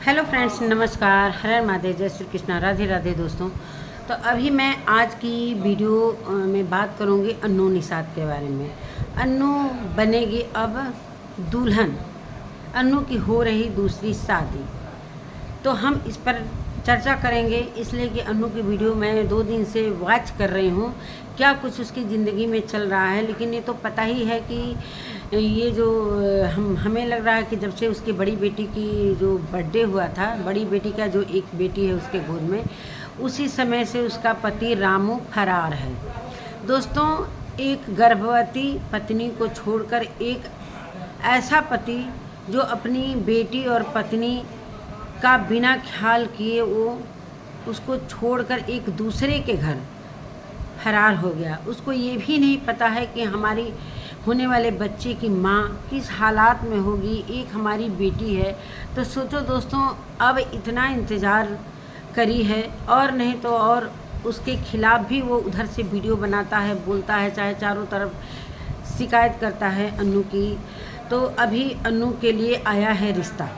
Hello friends, नमस्कार। हर हर महादेव, जय श्री कृष्णा, राधे राधे दोस्तों। तो अभी मैं आज की वीडियो में बात करूंगी अन्नू निषाद के बारे में। अन्नू बनेगी अब दुल्हन, अन्नू की हो रही दूसरी शादी। तो हम इस पर चर्चा करेंगे, इसलिए कि अन्नू की वीडियो मैं 2 दिन से वॉच कर रही हूँ, क्या कुछ उसकी ज़िंदगी में चल रहा है। लेकिन ये तो पता ही है कि ये जो हमें लग रहा है कि जब से उसकी बड़ी बेटी की जो बर्थडे हुआ था, बड़ी बेटी का जो एक बेटी है उसके गोद में, उसी समय से उसका पति रामू फरार है। दोस्तों, एक गर्भवती पत्नी को छोड़कर एक ऐसा पति जो अपनी बेटी और पत्नी का बिना ख्याल किए वो उसको छोड़कर एक दूसरे के घर फरार हो गया। उसको ये भी नहीं पता है कि हमारी होने वाले बच्चे की माँ किस हालात में होगी, एक हमारी बेटी है। तो सोचो दोस्तों, अब इतना इंतज़ार करी है और नहीं तो और उसके खिलाफ भी वो उधर से वीडियो बनाता है, बोलता है, चाहे चारों तरफ शिकायत करता है अन्नू की। तो अभी अन्नू के लिए आया है रिश्ता,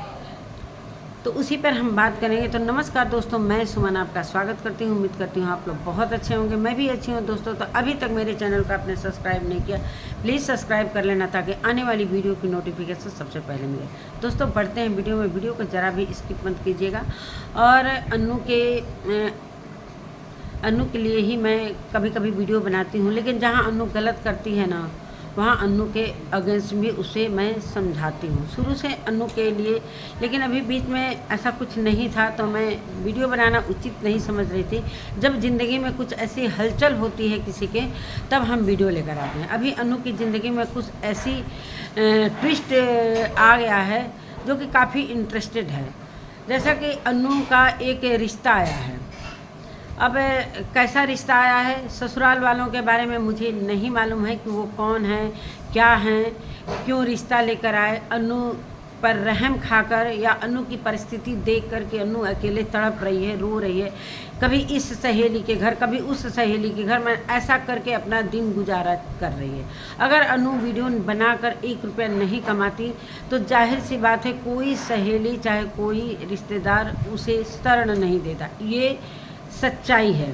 तो उसी पर हम बात करेंगे। तो नमस्कार दोस्तों, मैं सुमन आपका स्वागत करती हूँ। उम्मीद करती हूँ आप लोग बहुत अच्छे होंगे, मैं भी अच्छी हूँ दोस्तों। तो अभी तक मेरे चैनल को आपने सब्सक्राइब नहीं किया, प्लीज़ सब्सक्राइब कर लेना ताकि आने वाली वीडियो की नोटिफिकेशन सबसे पहले मिले। दोस्तों, बढ़ते हैं वीडियो में। वीडियो को ज़रा भी स्किप मत कीजिएगा। और अन्नू के लिए ही मैं कभी कभी वीडियो बनाती हूँ, लेकिन जहाँ अन्नू गलत करती है ना, वहाँ अन्नू के अगेंस्ट भी उसे मैं समझाती हूँ, शुरू से अन्नू के लिए। लेकिन अभी बीच में ऐसा कुछ नहीं था, तो मैं वीडियो बनाना उचित नहीं समझ रही थी। जब ज़िंदगी में कुछ ऐसी हलचल होती है किसी के, तब हम वीडियो लेकर आते हैं। अभी अन्नू की ज़िंदगी में कुछ ऐसी ट्विस्ट आ गया है जो कि काफ़ी इंटरेस्टेड है। जैसा कि अन्नू का एक रिश्ता आया है। अब कैसा रिश्ता आया है, ससुराल वालों के बारे में मुझे नहीं मालूम है कि वो कौन है, क्या हैं, क्यों रिश्ता लेकर आए। अन्नू पर रहम खाकर या अन्नू की परिस्थिति देख कर के अन्नू अकेले तड़प रही है, रो रही है, कभी इस सहेली के घर, कभी उस सहेली के घर में, ऐसा करके अपना दिन गुजारा कर रही है। अगर अन्नू वीडियो बनाकर 1 रुपया नहीं कमाती तो जाहिर सी बात है कोई सहेली चाहे कोई रिश्तेदार उसे शरण नहीं देता। ये सच्चाई है।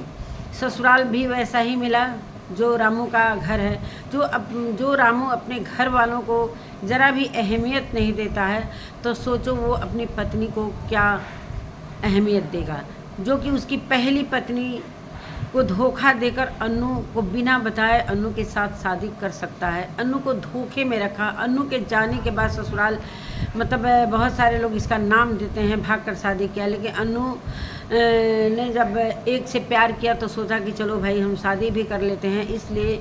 ससुराल भी वैसा ही मिला जो रामू का घर है। जो रामू अपने घर वालों को ज़रा भी अहमियत नहीं देता है, तो सोचो वो अपनी पत्नी को क्या अहमियत देगा। जो कि उसकी पहली पत्नी को धोखा देकर अन्नू को बिना बताए अन्नू के साथ शादी कर सकता है। अन्नू को धोखे में रखा। अन्नू के जाने के बाद ससुराल, मतलब बहुत सारे लोग इसका नाम देते हैं भाग कर शादी किया, लेकिन अन्नू ने जब एक से प्यार किया तो सोचा कि चलो भाई हम शादी भी कर लेते हैं। इसलिए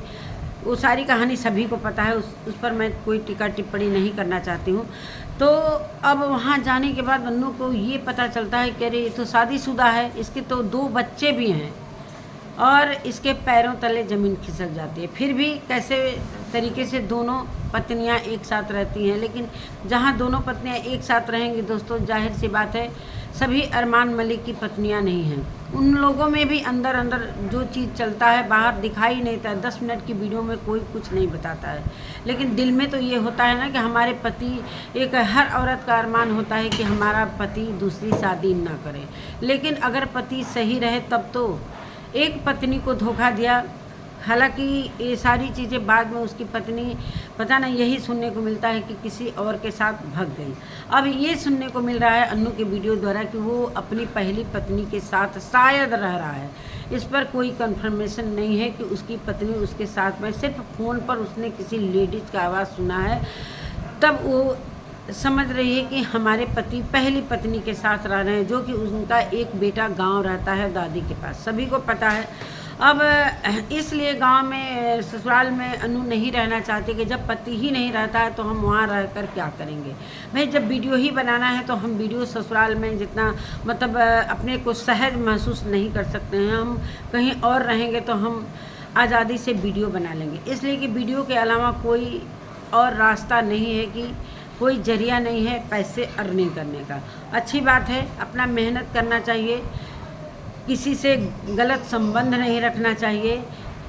वो सारी कहानी सभी को पता है, उस पर मैं कोई टीका टिप्पणी नहीं करना चाहती हूँ। तो अब वहाँ जाने के बाद अन्नू को ये पता चलता है कि अरे ये तो शादीशुदा है, इसके तो 2 बच्चे भी हैं, और इसके पैरों तले ज़मीन खिसक जाती है। फिर भी कैसे तरीके से दोनों पत्नियां एक साथ रहती हैं। लेकिन जहां दोनों पत्नियां एक साथ रहेंगी दोस्तों, जाहिर सी बात है सभी अरमान मलिक की पत्नियां नहीं हैं। उन लोगों में भी अंदर अंदर जो चीज़ चलता है बाहर दिखाई नहीं देता है। 10 मिनट की वीडियो में कोई कुछ नहीं बताता है, लेकिन दिल में तो ये होता है ना कि हमारे पति, एक हर औरत का अरमान होता है कि हमारा पति दूसरी शादी ना करे। लेकिन अगर पति सही रहे तब तो। एक पत्नी को धोखा दिया, हालांकि ये सारी चीज़ें बाद में उसकी पत्नी, पता नहीं, यही सुनने को मिलता है कि किसी और के साथ भाग गई। अब ये सुनने को मिल रहा है अन्नू के वीडियो द्वारा कि वो अपनी पहली पत्नी के साथ शायद रह रहा है। इस पर कोई कंफर्मेशन नहीं है कि उसकी पत्नी उसके साथ में, सिर्फ फ़ोन पर उसने किसी लेडीज़ का आवाज़ सुना है, तब वो समझ रही है कि हमारे पति पहली पत्नी के साथ रह रहे हैं। जो कि उनका एक बेटा गांव रहता है दादी के पास, सभी को पता है। अब इसलिए गांव में, ससुराल में अन्नू नहीं रहना चाहती कि जब पति ही नहीं रहता है तो हम वहाँ रहकर क्या करेंगे। भाई जब वीडियो ही बनाना है तो हम वीडियो ससुराल में जितना, मतलब अपने को सहज महसूस नहीं कर सकते हैं। हम कहीं और रहेंगे तो हम आज़ादी से वीडियो बना लेंगे, इसलिए कि वीडियो के अलावा कोई और रास्ता नहीं है, कि कोई जरिया नहीं है पैसे अर्निंग करने का। अच्छी बात है, अपना मेहनत करना चाहिए, किसी से गलत संबंध नहीं रखना चाहिए,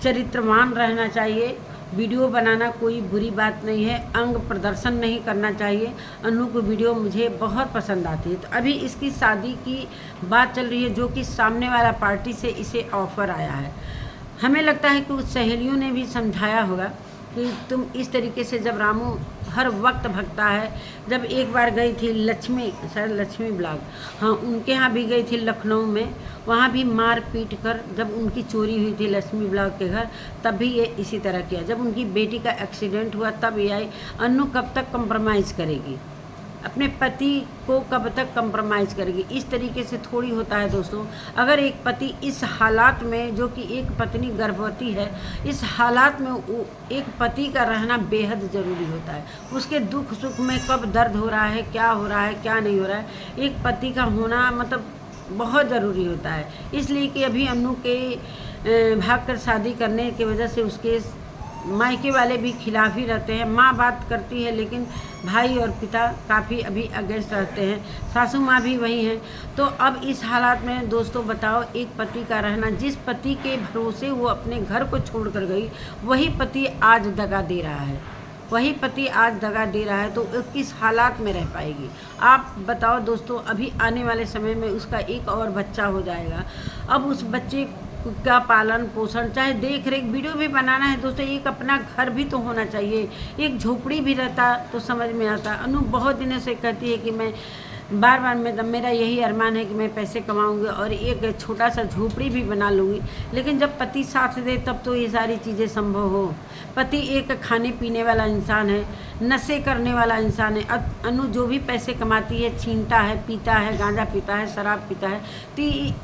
चरित्रवान रहना चाहिए, वीडियो बनाना कोई बुरी बात नहीं है, अंग प्रदर्शन नहीं करना चाहिए। अन्नू की वीडियो मुझे बहुत पसंद आती है। तो अभी इसकी शादी की बात चल रही है, जो कि सामने वाला पार्टी से इसे ऑफ़र आया है। हमें लगता है कि उस सहेलियों ने भी समझाया होगा कि तुम इस तरीके से, जब रामू हर वक्त भगता है। जब एक बार गई थी लक्ष्मी, शायद लक्ष्मी ब्लॉग, हाँ उनके यहाँ भी गई थी लखनऊ में, वहाँ भी मार पीट कर, जब उनकी चोरी हुई थी लक्ष्मी ब्लॉग के घर, तब भी ये इसी तरह किया। जब उनकी बेटी का एक्सीडेंट हुआ तब ये आई। अन्नू कब तक कंप्रोमाइज़ करेगी, अपने पति को कब तक कंप्रोमाइज़ करेगी? इस तरीके से थोड़ी होता है दोस्तों। अगर एक पति इस हालात में, जो कि एक पत्नी गर्भवती है, इस हालात में एक पति का रहना बेहद ज़रूरी होता है। उसके दुख सुख में कब दर्द हो रहा है, क्या हो रहा है, क्या नहीं हो रहा है, एक पति का होना मतलब बहुत ज़रूरी होता है। इसलिए कि अभी अन्नू के भाग कर शादी करने की वजह से उसके मायके वाले भी खिलाफ ही रहते हैं। माँ बात करती है लेकिन भाई और पिता काफ़ी अभी अगेंस्ट रहते हैं, सासू माँ भी वही हैं। तो अब इस हालात में दोस्तों बताओ, एक पति का रहना, जिस पति के भरोसे वो अपने घर को छोड़ कर गई, वही पति आज दगा दे रहा है, वही पति आज दगा दे रहा है, तो वो किस हालात में रह पाएगी? आप बताओ दोस्तों। अभी आने वाले समय में उसका एक और बच्चा हो जाएगा। अब उस बच्चे का पालन पोषण, चाहे देख रेख, वीडियो भी बनाना है दोस्तों, एक अपना घर भी तो होना चाहिए। एक झोपड़ी भी रहता तो समझ में आता। अनु बहुत दिनों से कहती है कि मैं बार बार मेरा यही अरमान है कि मैं पैसे कमाऊंगी और एक छोटा सा झोपड़ी भी बना लूँगी। लेकिन जब पति साथ दे तब तो ये सारी चीज़ें संभव हो। पति एक खाने पीने वाला इंसान है, नशे करने वाला इंसान है। अनु जो भी पैसे कमाती है छीनता है, पीता है, गांजा पीता है, शराब पीता है। तो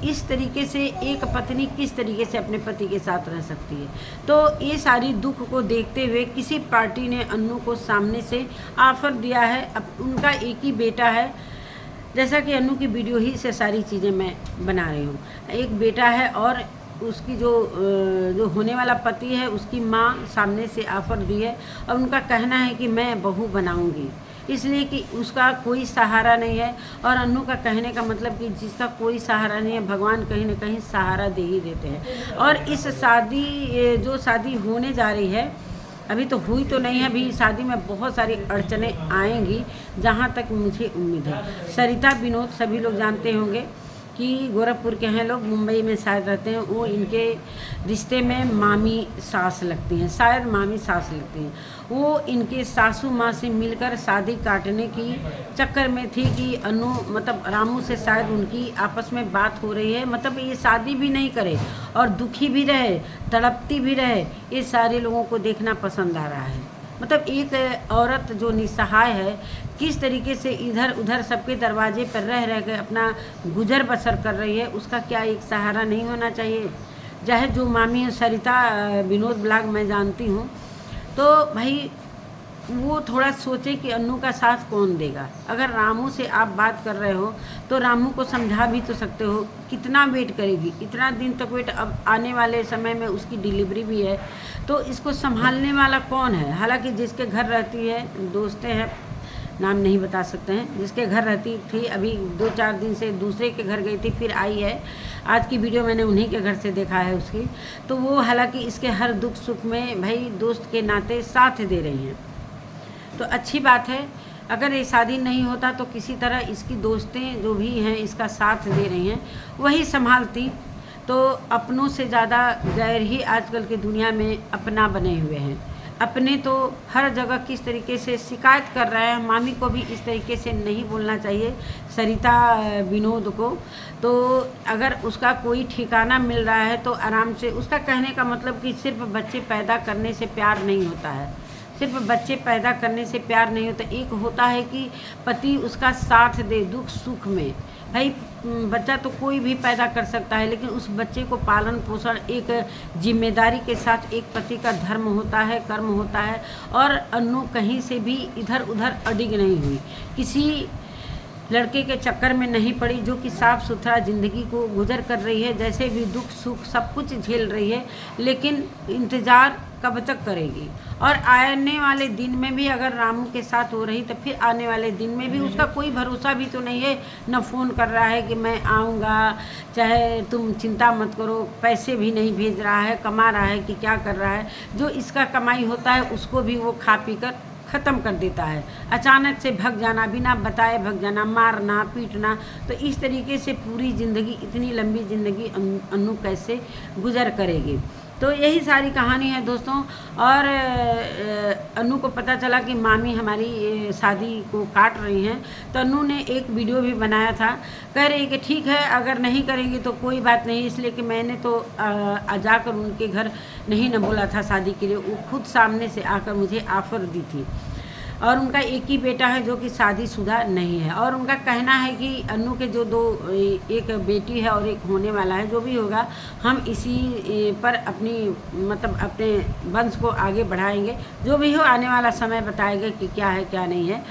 इस तरीके से एक पत्नी किस तरीके से अपने पति के साथ रह सकती है? तो ये सारी दुख को देखते हुए किसी पार्टी ने अनु को सामने से ऑफ़र दिया है। अब उनका एक ही बेटा है, जैसा कि अनु की वीडियो ही से सारी चीज़ें मैं बना रही हूँ। एक बेटा है और उसकी जो होने वाला पति है, उसकी माँ सामने से ऑफ़र दी है और उनका कहना है कि मैं बहू बनाऊँगी, इसलिए कि उसका कोई सहारा नहीं है। और अनु का कहने का मतलब कि जिसका कोई सहारा नहीं है, भगवान कहीं ना कहीं सहारा दे ही देते हैं। और इस जो शादी होने जा रही है, अभी तो हुई तो नहीं है, अभी शादी में बहुत सारी अड़चनें आएंगी, जहाँ तक मुझे उम्मीद है। सरिता विनोद सभी लोग जानते होंगे कि गोरखपुर के हैं लोग, मुंबई में शायद रहते हैं। वो इनके रिश्ते में मामी सास लगती हैं, शायद मामी सास लगती हैं। वो इनके सासू माँ से मिलकर शादी काटने की चक्कर में थी कि अनु मतलब रामू से शायद उनकी आपस में बात हो रही है, मतलब ये शादी भी नहीं करे और दुखी भी रहे, तड़पती भी रहे। ये सारे लोगों को देखना पसंद आ रहा है। मतलब एक औरत जो निसहाय है, किस तरीके से इधर उधर सबके दरवाजे पर रह के अपना गुजर बसर कर रही है, उसका क्या एक सहारा नहीं होना चाहिए? चाहे जो मामी सरिता विनोद ब्लॉग मैं जानती हूँ, तो भाई वो थोड़ा सोचे कि अन्नू का साथ कौन देगा। अगर रामू से आप बात कर रहे हो तो रामू को समझा भी तो सकते हो। कितना वेट करेगी, इतना दिन तक वेट। अब आने वाले समय में उसकी डिलीवरी भी है, तो इसको संभालने वाला कौन है? हालांकि जिसके घर रहती है, दोस्तें हैं, नाम नहीं बता सकते हैं, जिसके घर रहती थी, अभी 2-4 दिन से दूसरे के घर गई थी, फिर आई है। आज की वीडियो मैंने उन्हीं के घर से देखा है उसकी। तो वो हालांकि इसके हर दुख सुख में भाई दोस्त के नाते साथ दे रही हैं, तो अच्छी बात है। अगर ये शादी नहीं होता तो किसी तरह इसकी दोस्तें जो भी हैं इसका साथ दे रही हैं, वही संभालती। तो अपनों से ज़्यादा गैर ही आजकल की दुनिया में अपना बने हुए हैं। अपने तो हर जगह किस तरीके से शिकायत कर रहे हैं। मामी को भी इस तरीके से नहीं बोलना चाहिए, सरिता विनोद को। तो अगर उसका कोई ठिकाना मिल रहा है तो आराम से, उसका कहने का मतलब कि सिर्फ बच्चे पैदा करने से प्यार नहीं होता है, सिर्फ बच्चे पैदा करने से प्यार नहीं होता। एक होता है कि पति उसका साथ दे दुख सुख में। भाई बच्चा तो कोई भी पैदा कर सकता है, लेकिन उस बच्चे को पालन पोषण एक जिम्मेदारी के साथ एक पति का धर्म होता है, कर्म होता है। और अनु कहीं से भी इधर उधर अडिग नहीं हुई, किसी लड़के के चक्कर में नहीं पड़ी, जो कि साफ़ सुथरा ज़िंदगी को गुजर कर रही है, जैसे भी दुख सुख सब कुछ झेल रही है, लेकिन इंतज़ार कब तक करेगी। और आने वाले दिन में भी अगर रामू के साथ हो रही तो फिर आने वाले दिन में भी उसका कोई भरोसा भी तो नहीं है। न फ़ोन कर रहा है कि मैं आऊँगा, चाहे तुम चिंता मत करो, पैसे भी नहीं भेज रहा है, कमा रहा है कि क्या कर रहा है। जो इसका कमाई होता है उसको भी वो खा पी कर ख़त्म कर देता है। अचानक से भग जाना, बिना बताए भग जाना, मारना पीटना। तो इस तरीके से पूरी ज़िंदगी, इतनी लंबी ज़िंदगी अनु कैसे गुजर करेगी। तो यही सारी कहानी है दोस्तों। और अनु को पता चला कि मामी हमारी शादी को काट रही हैं, तो अनु ने एक वीडियो भी बनाया था, कह रही कि ठीक है अगर नहीं करेंगी तो कोई बात नहीं, इसलिए कि मैंने तो जाकर उनके घर नहीं न बोला था शादी के लिए, वो खुद सामने से आकर मुझे ऑफ़र दी थी। और उनका एक ही बेटा है जो कि शादीशुदा नहीं है। और उनका कहना है कि अनु के जो एक बेटी है और एक होने वाला है, जो भी होगा हम इसी पर अपनी मतलब अपने वंश को आगे बढ़ाएंगे। जो भी हो आने वाला समय बताएगा कि क्या है क्या नहीं है,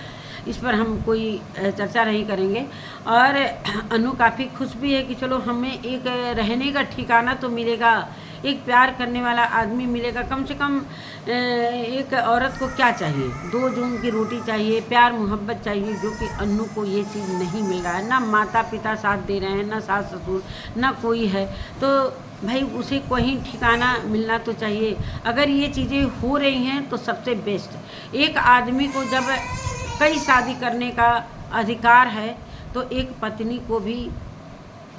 इस पर हम कोई चर्चा नहीं करेंगे। और अनु काफ़ी खुश भी है कि चलो हमें एक रहने का ठिकाना तो मिलेगा, एक प्यार करने वाला आदमी मिलेगा। कम से कम एक औरत को क्या चाहिए, 2 जून की रोटी चाहिए, प्यार मोहब्बत चाहिए, जो कि अनु को ये चीज़ नहीं मिल रहा है। ना माता पिता साथ दे रहे हैं, ना सास ससुर, ना कोई है। तो भाई उसे कोई ठिकाना मिलना तो चाहिए। अगर ये चीज़ें हो रही हैं तो सबसे बेस्ट। एक आदमी को जब कई शादी करने का अधिकार है तो एक पत्नी को भी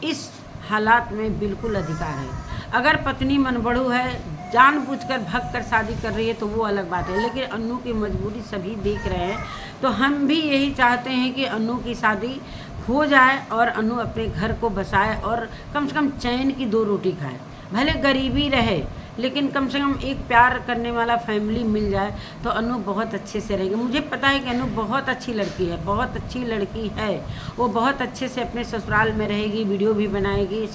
इस हालात में बिल्कुल अधिकार है। अगर पत्नी मनबड़ू है, जानबूझकर भग कर शादी कर रही है तो वो अलग बात है, लेकिन अनु की मजबूरी सभी देख रहे हैं। तो हम भी यही चाहते हैं कि अनु की शादी हो जाए और अनु अपने घर को बसाए और कम से कम चैन की 2 रोटी खाए। भले गरीबी रहे, लेकिन कम से कम एक प्यार करने वाला फैमिली मिल जाए तो अनु बहुत अच्छे से रहेगी। मुझे पता है कि अनु बहुत अच्छी लड़की है, बहुत अच्छी लड़की है। वो बहुत अच्छे से अपने ससुराल में रहेगी, वीडियो भी बनाएगी।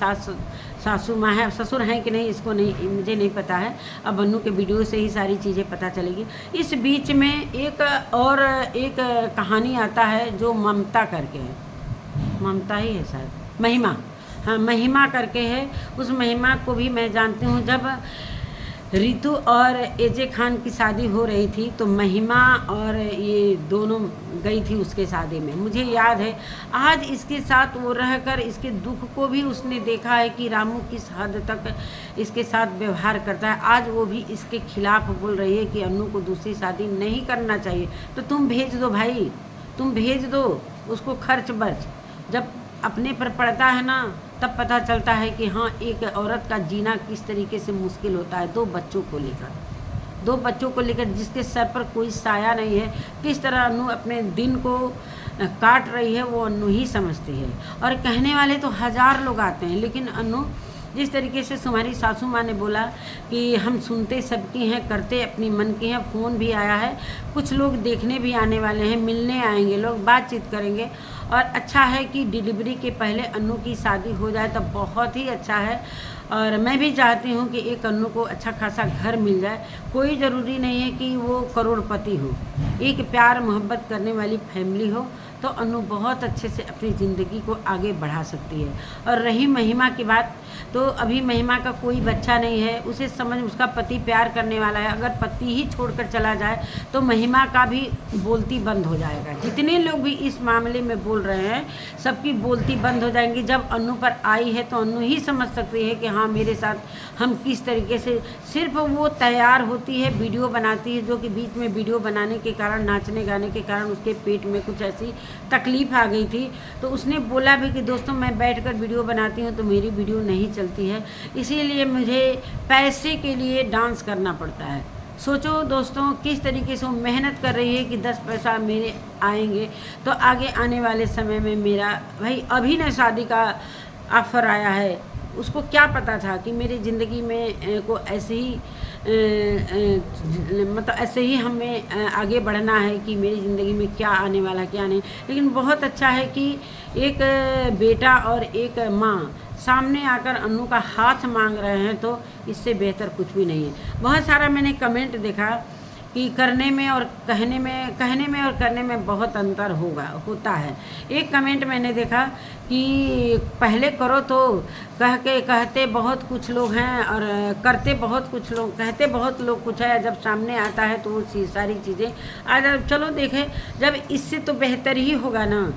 सासू माँ है, ससुर हैं कि नहीं इसको नहीं, मुझे नहीं पता है। अब अनु के वीडियो से ही सारी चीज़ें पता चलेगी। इस बीच में एक कहानी आता है जो ममता करके है, ममता ही है शायद, महिमा, हाँ महिमा करके है। उस महिमा को भी मैं जानती हूँ। जब रितु और एजे खान की शादी हो रही थी तो महिमा और ये दोनों गई थी उसके शादी में। मुझे याद है आज इसके साथ वो रहकर इसके दुख को भी उसने देखा है कि रामू किस हद तक इसके साथ व्यवहार करता है। आज वो भी इसके खिलाफ बोल रही है कि अनु को दूसरी शादी नहीं करना चाहिए। तो तुम भेज दो भाई, तुम भेज दो उसको, खर्च बर्च जब अपने पर पड़ता है ना तब पता चलता है कि हाँ एक औरत का जीना किस तरीके से मुश्किल होता है। 2 बच्चों को लेकर जिसके सर पर कोई साया नहीं है, किस तरह अनु अपने दिन को काट रही है वो अनु ही समझती है। और कहने वाले तो 1000 लोग आते हैं, लेकिन अनु जिस तरीके से तुम्हारी सासू माँ ने बोला कि हम सुनते सबकी हैं, करते अपनी मन की हैं। फ़ोन भी आया है, कुछ लोग देखने भी आने वाले हैं, मिलने आएंगे लोग, बातचीत करेंगे। और अच्छा है कि डिलीवरी के पहले अनु की शादी हो जाए तो बहुत ही अच्छा है। और मैं भी चाहती हूँ कि एक अनु को अच्छा खासा घर मिल जाए। कोई ज़रूरी नहीं है कि वो करोड़पति हो, एक प्यार मोहब्बत करने वाली फैमिली हो तो अनु बहुत अच्छे से अपनी ज़िंदगी को आगे बढ़ा सकती है। और रही महिमा की बात, तो अभी महिमा का कोई बच्चा नहीं है, उसे समझ उसका पति प्यार करने वाला है। अगर पति ही छोड़कर चला जाए तो महिमा का भी बोलती बंद हो जाएगा। जितने लोग भी इस मामले में बोल रहे हैं सबकी बोलती बंद हो जाएंगी। जब अनु पर आई है तो अनु ही समझ सकती है कि हाँ मेरे साथ हम किस तरीके से, सिर्फ वो तैयार होती है, वीडियो बनाती है, जो कि बीच में वीडियो बनाने के कारण, नाचने गाने के कारण उसके पेट में कुछ ऐसी तकलीफ़ आ गई थी। तो उसने बोला भी कि दोस्तों मैं बैठकर वीडियो बनाती हूँ तो मेरी वीडियो नहीं चलती है, इसीलिए मुझे पैसे के लिए डांस करना पड़ता है। सोचो दोस्तों किस तरीके से वो मेहनत कर रही है कि 10 पैसा मेरे आएंगे तो आगे आने वाले समय में मेरा भाई अभी न शादी का ऑफ़र आया है, उसको क्या पता था कि मेरी ज़िंदगी में को ऐसे ही मतलब ऐसे ही हमें आगे बढ़ना है कि मेरी ज़िंदगी में क्या आने वाला क्या नहीं। लेकिन बहुत अच्छा है कि एक बेटा और एक माँ सामने आकर अनु का हाथ मांग रहे हैं, तो इससे बेहतर कुछ भी नहीं है। बहुत सारा मैंने कमेंट देखा कि करने में और कहने में और करने में बहुत अंतर होता है। एक कमेंट मैंने देखा कि पहले करो तो कहते बहुत कुछ लोग हैं और करते बहुत कुछ लोग, कहते बहुत लोग कुछ है, जब सामने आता है तो वो सारी चीज़ें आ जाए। चलो देखें, जब इससे तो बेहतर ही होगा ना।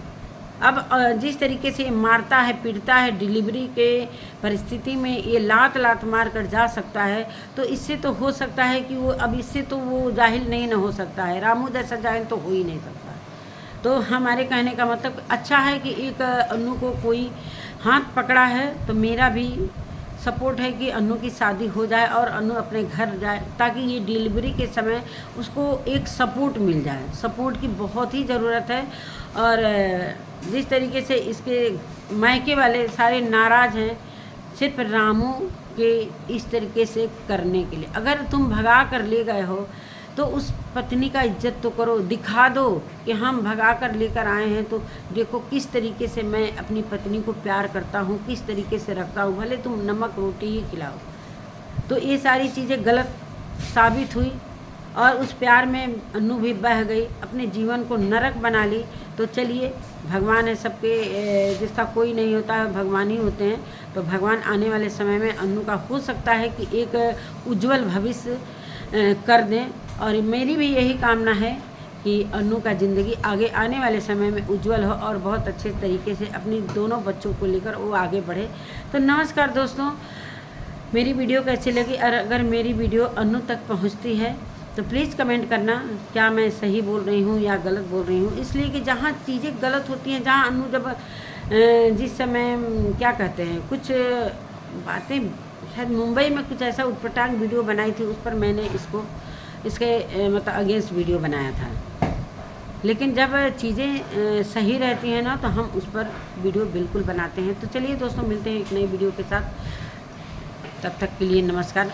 अब जिस तरीके से मारता है, पीटता है, डिलीवरी के परिस्थिति में ये लात मार कर जा सकता है, तो इससे तो हो सकता है कि वो, अब इससे तो वो जाहिल नहीं ना हो सकता है। रामू जैसा जाहिल तो हो ही नहीं सकता। तो हमारे कहने का मतलब अच्छा है कि एक अन्नू को कोई हाथ पकड़ा है, तो मेरा भी सपोर्ट है कि अन्नू की शादी हो जाए और अन्नू अपने घर जाए, ताकि ये डिलीवरी के समय उसको एक सपोर्ट मिल जाए। सपोर्ट की बहुत ही ज़रूरत है। और जिस तरीके से इसके मायके वाले सारे नाराज़ हैं सिर्फ रामू के इस तरीके से करने के लिए। अगर तुम भगा कर ले गए हो तो उस पत्नी का इज्जत तो करो, दिखा दो कि हम भगा कर लेकर आए हैं, तो देखो किस तरीके से मैं अपनी पत्नी को प्यार करता हूँ, किस तरीके से रखता हूँ, भले तुम नमक रोटी ही खिलाओ। तो ये सारी चीज़ें गलत साबित हुई और उस प्यार में अन्नू भी बह गई, अपने जीवन को नरक बना ली। तो चलिए, भगवान है सबके, जिसका कोई नहीं होता है भगवान ही होते हैं। तो भगवान आने वाले समय में अन्नू का हो सकता है कि एक उज्जवल भविष्य कर दें। और मेरी भी यही कामना है कि अन्नू का ज़िंदगी आगे आने वाले समय में उज्जवल हो और बहुत अच्छे तरीके से अपनी दोनों बच्चों को लेकर वो आगे बढ़े। तो नमस्कार दोस्तों, मेरी वीडियो कैसी लगी, और अगर मेरी वीडियो अन्नू तक पहुंचती है तो प्लीज़ कमेंट करना, क्या मैं सही बोल रही हूँ या गलत बोल रही हूँ। इसलिए कि जहाँ चीज़ें गलत होती हैं, जहाँ अन्नू जब जिस समय क्या कहते हैं, कुछ बातें शायद मुंबई में कुछ ऐसा उटपटांग वीडियो बनाई थी, उस पर मैंने इसके मतलब अगेंस्ट वीडियो बनाया था। लेकिन जब चीज़ें सही रहती हैं ना, तो हम उस पर वीडियो बिल्कुल बनाते हैं। तो चलिए दोस्तों, मिलते हैं एक नई वीडियो के साथ। तब तक के लिए नमस्कार।